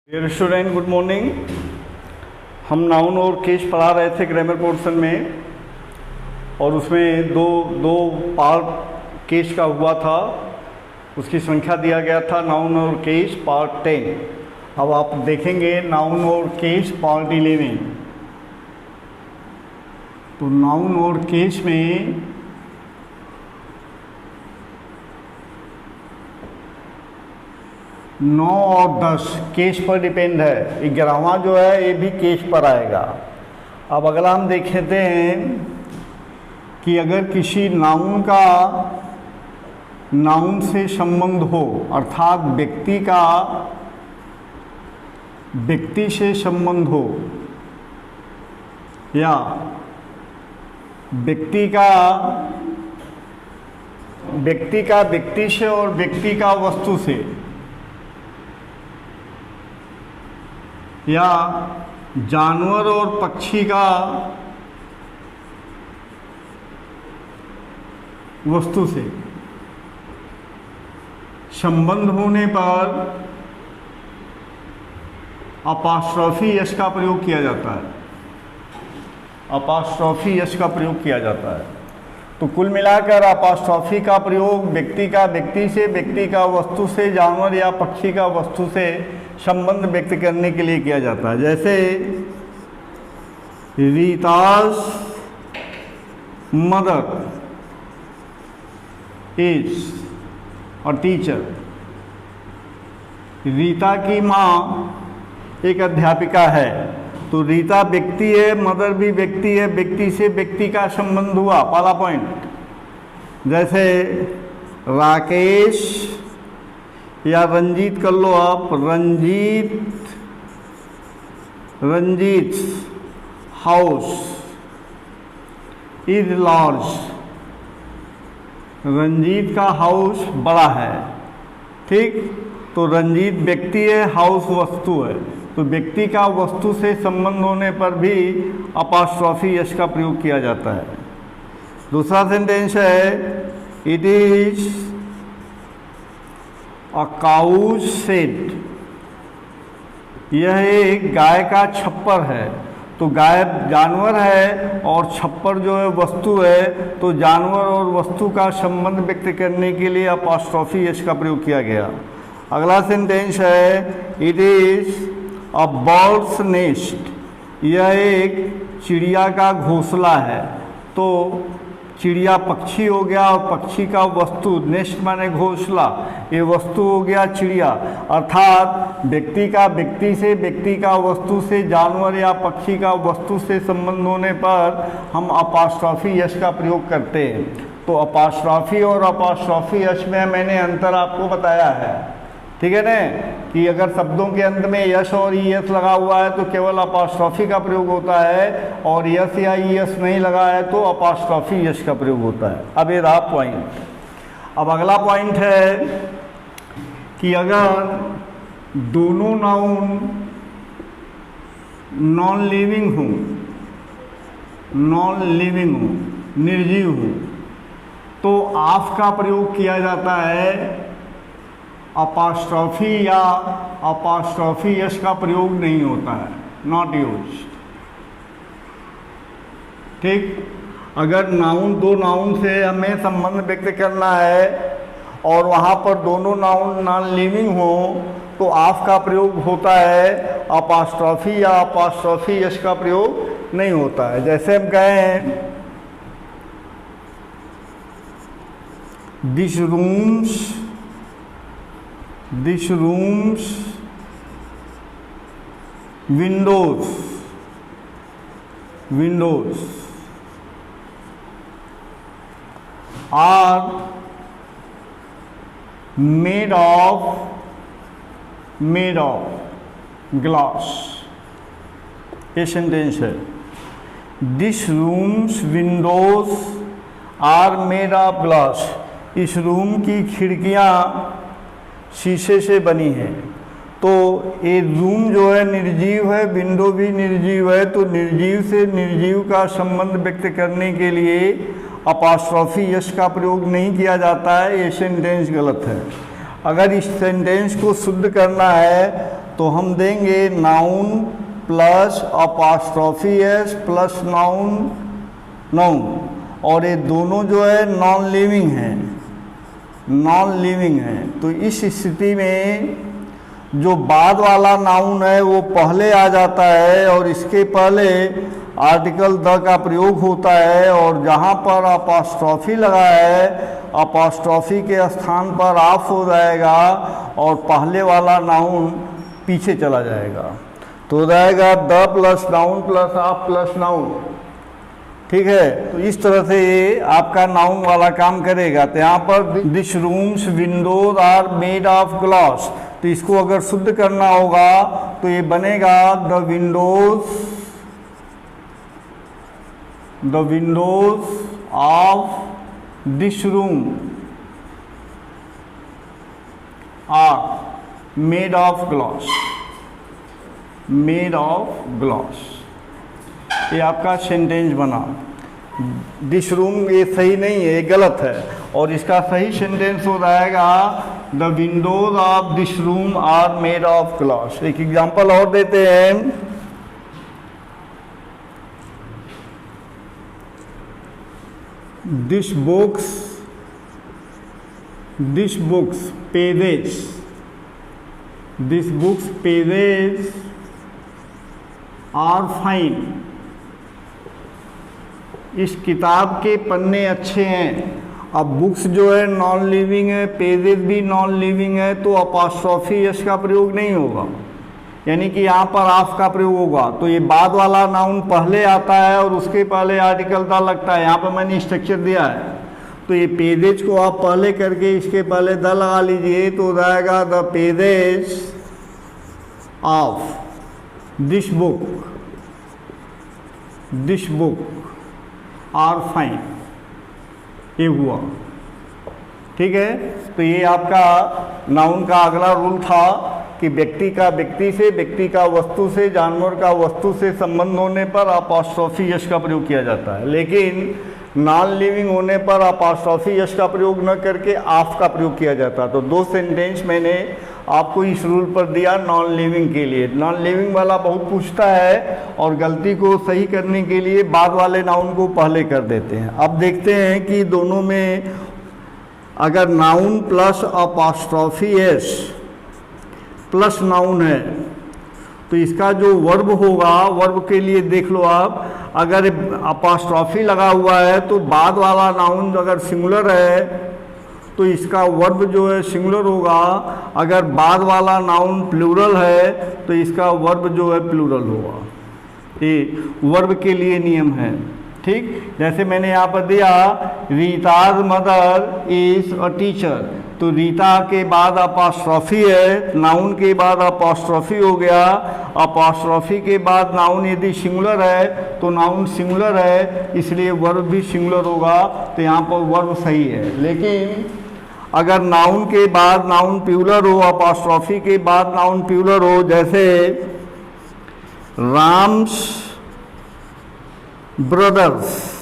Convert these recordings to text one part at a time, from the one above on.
Dear student, good morning. हम noun और case पढ़ा रहे थे ग्रामर पोर्शन में, और उसमें दो पार्ट केस का हुआ था। उसकी संख्या दिया गया था नाउन और केस पार्ट 10। अब आप देखेंगे नाउन और केस पार्ट 11। तो नाउन और केस में 9 और 10 केस पर डिपेंड है। 11वां जो है ये भी केस पर आएगा। अब अगला हम देखते हैं कि अगर किसी नाउन का नाउन से संबंध हो, अर्थात व्यक्ति से संबंध हो, या व्यक्ति से और व्यक्ति का वस्तु से, या जानवर और पक्षी का वस्तु से संबंध होने पर अपास्ट्रॉफी यस का प्रयोग किया जाता है। अपास्ट्रॉफी यस का प्रयोग किया जाता है। तो कुल मिलाकर अपास्ट्रॉफी का प्रयोग व्यक्ति से, व्यक्ति का वस्तु से, जानवर या पक्षी का वस्तु से संबंध व्यक्त करने के लिए किया जाता है। जैसे Rita's mother is a teacher. Rita की माँ एक अध्यापिका है। तो रीता व्यक्ति है, मदर भी व्यक्ति है, व्यक्ति से व्यक्ति का संबंध हुआ, पहला पॉइंट। जैसे राकेश या रंजीत कर लो आप, Ranjit house is large. Ranjit का हाउस बड़ा है, ठीक। तो रंजीत व्यक्ति है, हाउस वस्तु है। तो व्यक्ति का वस्तु से संबंध होने पर भी अपास्ट्रॉफी यस का प्रयोग किया जाता है। दूसरा सेंटेंस है it is a cow shade. यह एक गाय का छप्पर है। तो गाय जानवर है और छप्पर जो है वस्तु है। तो जानवर और वस्तु का संबंध व्यक्त करने के लिए अपास्ट्रॉफी यस का प्रयोग किया गया। अगला सेंटेंस है it is a bird's nest. यह एक चिड़िया का घोंसला है। तो चिड़िया पक्षी हो गया और पक्षी का वस्तु, नेस्ट माने घोंसला, ये वस्तु हो गया चिड़िया। अर्थात व्यक्ति से, व्यक्ति का वस्तु से, जानवर या पक्षी का वस्तु से संबंध होने पर हम अपास्ट्रॉफी यस का प्रयोग करते हैं। तो अपास्ट्रॉफी और अपास्ट्रॉफी यस में मैंने अंतर आपको बताया है, ठीक है ना, कि अगर शब्दों के अंत में यस और ई एस लगा हुआ है तो केवल अपास्ट्रॉफी का प्रयोग होता है, और यस या ई एस नहीं लगा है तो अपास्ट्रॉफी यस का प्रयोग होता है। अब ये रहा पॉइंट। अब अगला पॉइंट है कि अगर दोनों नाउन नॉन लिविंग हो, निर्जीव हो, तो ऑफ का प्रयोग किया जाता है। अपास्ट्रॉफी या अपास्ट्रॉफी यस का प्रयोग नहीं होता है, नॉट यूज, ठीक। अगर दो नाउन से हमें संबंध व्यक्त करना है और वहाँ पर दोनों नाउन नॉन लिविंग हो तो ऑफ का प्रयोग होता है। अपास्ट्रॉफी या अपास्ट्रॉफी यस का प्रयोग नहीं होता है। जैसे हम कहें this rooms windows are made of glass। ये सेंटेंस है। This rooms windows are made of glass. इस रूम की खिड़कियाँ शीशे से बनी है। तो ये रूम जो है निर्जीव है, विंडो भी निर्जीव है। तो निर्जीव से निर्जीव का संबंध व्यक्त करने के लिए अपास्ट्रॉफी यस का प्रयोग नहीं किया जाता है। ये सेंटेंस गलत है। अगर इस सेंटेंस को शुद्ध करना है तो हम देंगे noun plus apostrophe S plus noun noun, और ये दोनों जो है नॉन लिविंग है, नॉन लिविंग है। तो इस स्थिति में जो बाद वाला नाउन है वो पहले आ जाता है और इसके पहले आर्टिकल द का प्रयोग होता है, और जहाँ पर अपॉस्ट्रोफी लगा है अपॉस्ट्रोफी के स्थान पर ऑफ हो जाएगा और पहले वाला नाउन पीछे चला जाएगा। तो रहेगा the plus noun plus of plus noun. ठीक है, तो इस तरह से ये आपका नाउन वाला काम करेगा। तो यहाँ पर this rooms windows are made of glass, तो इसको अगर शुद्ध करना होगा तो ये बनेगा the windows of this room are made of glass, made of glass. ये आपका सेंटेंस बना। दिस रूम ये सही नहीं है, ये गलत है, और इसका सही सेंटेंस हो जाएगा the windows of this room are made of glass. एक एग्जांपल और देते हैं। This books pages are fine, इस किताब के पन्ने अच्छे हैं। अब बुक्स जो है नॉन लिविंग है, पेजेस भी नॉन लिविंग है, तो अपॉस्ट्रोफी एस का प्रयोग नहीं होगा, यानी कि यहाँ पर ऑफ का प्रयोग होगा। तो ये बाद वाला नाउन पहले आता है और उसके पहले आर्टिकल द लगता है। यहाँ पर मैंने स्ट्रक्चर दिया है, तो ये पेजेस को आप पहले करके इसके पहले द लगा लीजिए, तो हो जाएगा the pages of this book are fine, ये हुआ। ठीक है, तो ये आपका नाउन का अगला रूल था कि व्यक्ति का व्यक्ति से, व्यक्ति का वस्तु से, जानवर का वस्तु से संबंध होने पर अपॉस्ट्रोफी यश का प्रयोग किया जाता है, लेकिन नॉन लिविंग होने पर अपॉस्ट्रोफी यश का प्रयोग न करके ऑफ का प्रयोग किया जाता है। तो दो सेंटेंस मैंने आपको इस रूल पर दिया नॉन लिविंग के लिए। नॉन लिविंग वाला बहुत पूछता है और गलती को सही करने के लिए बाद वाले नाउन को पहले कर देते हैं। अब देखते हैं कि दोनों में अगर noun plus apostrophe S plus noun है तो इसका जो वर्ब होगा, वर्ब के लिए देख लो आप, अगर अपॉस्ट्रोफी लगा हुआ है तो बाद वाला नाउन अगर सिंगुलर है तो इसका वर्ब जो है सिंगुलर होगा, अगर बाद वाला नाउन प्लूरल है तो इसका वर्ब जो है प्लूरल होगा। ये वर्ब के लिए नियम है। ठीक, जैसे मैंने यहाँ पर दिया Rita's mother is a teacher, तो रीता के बाद अपॉस्ट्रोफी है, नाउन के बाद अपॉस्ट्रोफी हो गया। अपॉस्ट्रोफी के बाद नाउन यदि सिंगुलर है तो नाउन सिंगुलर है, इसलिए वर्ब भी सिंगुलर होगा, तो यहाँ पर वर्ब सही है। लेकिन अगर नाउन के बाद नाउन प्लूरल हो, अपॉस्ट्रोफी के बाद नाउन प्लूरल हो, जैसे राम्स ब्रदर्स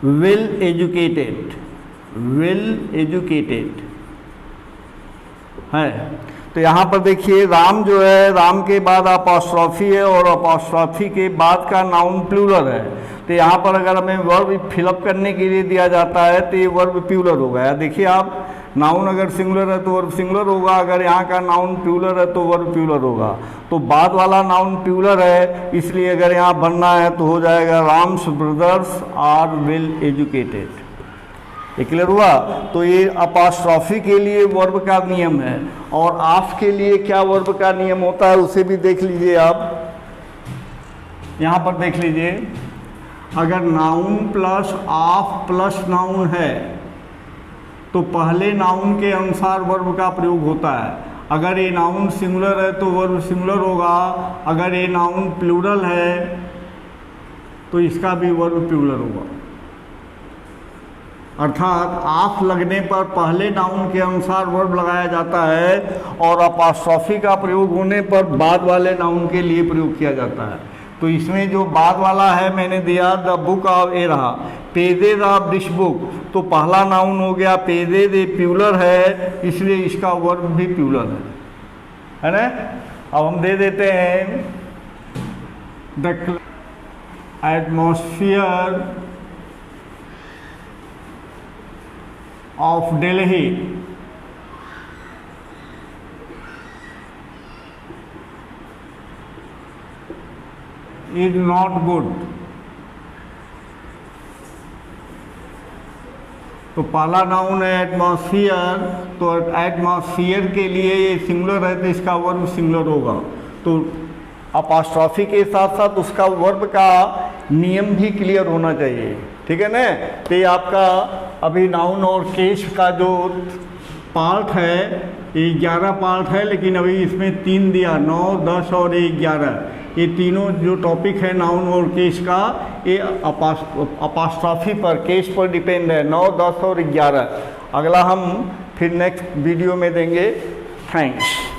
वेल एजुकेटेड है, तो यहाँ पर देखिए राम जो है, राम के बाद अपॉस्ट्रोफी है और अपॉस्ट्रोफी के बाद का नाउन प्लूरल है, तो यहाँ पर अगर हमें वर्ब फिलअप करने के लिए दिया जाता है तो ये वर्ब प्लूरल होगा। देखिए आप, नाउन अगर सिंगुलर है तो वर्ब सिंगुलर होगा, अगर यहाँ का नाउन प्लूरल है तो वर्ब प्लूरल होगा। तो बाद वाला नाउन प्लूरल है, इसलिए अगर यहाँ बनना है तो हो जाएगा Ram's brothers are well educated. ये क्लियर हुआ? तो ये अपॉस्ट्रोफी के लिए वर्ब का नियम है, और ऑफ के लिए क्या वर्ब का नियम होता है उसे भी देख लीजिए आप। यहाँ पर देख लीजिए, अगर noun plus of plus noun है तो पहले नाउन के अनुसार वर्ब का प्रयोग होता है। अगर ये नाउन सिंगुलर है तो वर्ब सिंगुलर होगा, अगर ये नाउन प्लूरल है तो इसका भी वर्ब प्लूरल होगा। अर्थात ऑफ लगने पर पहले नाउन के अनुसार वर्ब लगाया जाता है और अपॉस्ट्रोफी का प्रयोग होने पर बाद वाले नाउन के लिए प्रयोग किया जाता है। तो इसमें जो बाद वाला है मैंने दिया द बुक ऑफ, ए रहा पेजेज ऑफ दिस बुक, तो पहला नाउन हो गया पेजेज, ये प्यूलर है इसलिए इसका वर्ब भी प्यूलर है ना। अब हम दे देते हैं the atmosphere of Delhi is not good. तो पहला नाउन है एटमॉस्फियर, तो एटमॉस्फियर के लिए ये सिंगुलर है तो इसका वर्ब सिंगुलर होगा। तो अपॉस्ट्रॉफी के साथ साथ उसका वर्ब का नियम भी क्लियर होना चाहिए, ठीक है ना। तो ये आपका अभी नाउन और केस का जो पार्ट है ये 11 पार्ट है, लेकिन अभी इसमें 3 दिया, 9, 10 और 11। ये तीनों जो टॉपिक है नाउन और केस का, ये अपॉस्ट्रॉफी पर, केस पर डिपेंड है, 9, 10 और 11। अगला हम फिर नेक्स्ट वीडियो में देंगे। थैंक्स।